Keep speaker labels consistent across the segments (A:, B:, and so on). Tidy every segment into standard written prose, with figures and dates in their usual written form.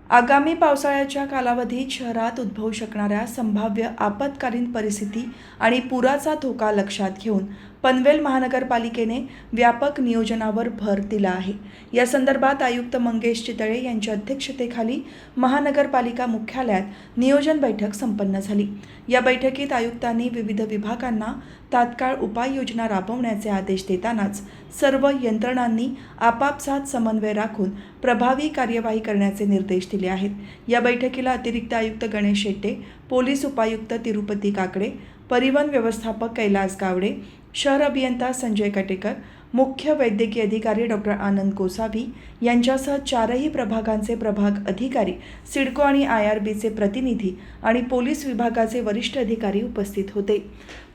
A: आगामी पावसाळ्याच्या कालावधीत शहरात उद्भवू शकणाऱ्या संभाव्य आपत्कालीन परिस्थिती आणि पुराचा धोका लक्षात घेऊन पनवेल महानगरपालिकेने व्यापक नियोजनावर भर दिला आहे। या संदर्भात आयुक्त मंगेश चितळे यांच्या अध्यक्षतेखाली महानगरपालिका मुख्यालयात नियोजन बैठक संपन्न झाली। या बैठकीत आयुक्तांनी विविध विभागांना तात्काळ उपाययोजना राबवण्याचे आदेश देतानाच सर्व यंत्रणांनी आपापसात समन्वय राखून प्रभावी कार्यवाही करण्याचे निर्देश दिले आहेत। या बैठकीला अतिरिक्त आयुक्त गणेश शेट्टे, पोलीस उपायुक्त तिरुपती काकडे, परिवहन व्यवस्थापक कैलास गावडे, शहर अभियंता संजय कटेकर, मुख्य वैद्यकीय अधिकारी डॉक्टर आनंद गोसावी यांच्यासह चारही प्रभागांचे प्रभाग अधिकारी, सिडको आणि IRBचे प्रतिनिधी आणि पोलीस विभागाचे वरिष्ठ अधिकारी उपस्थित होते।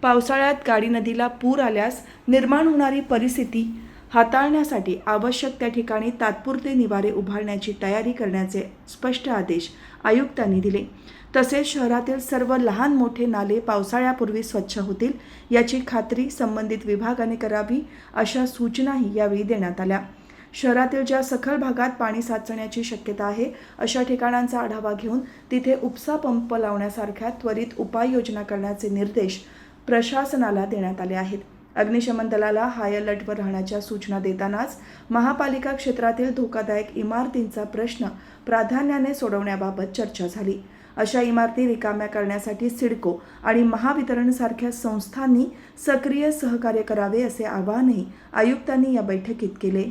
A: पावसाळ्यात गाडी नदीला पूर आल्यास निर्माण होणारी परिस्थिती हाताळण्यासाठी आवश्यक त्या ठिकाणी तात्पुरते निवारे उभारण्याची तयारी करण्याचे स्पष्ट आदेश आयुक्तांनी दिले। तसेच शहरातील सर्व लहान मोठे नाले पावसाळ्यापूर्वी स्वच्छ होतील याची खात्री संबंधित विभागाने करावी अशा सूचनाही यावेळी देण्यात आल्या। शहरातील ज्या सखल भागात पाणी साचण्याची शक्यता आहे अशा ठिकाणांचा आढावा घेऊन तिथे उपसा पंप लावण्यासारख्या त्वरित उपाययोजना करण्याचे निर्देश प्रशासनाला देण्यात आले आहेत। अग्निशमन दलाला हाय अलर्टवर राहण्याच्या सूचना देतानाच महापालिका क्षेत्रातील धोकादायक इमारतींचा प्रश्न प्राधान्याने सोडवण्याबाबत चर्चा झाली। अशा इमारती रिकाम्या करण्यासाठी सिडको आणि महावितरणसारख्या संस्थांनी सक्रिय सहकार्य करावे असे आवाहनही आयुक्तांनी या बैठकीत केले।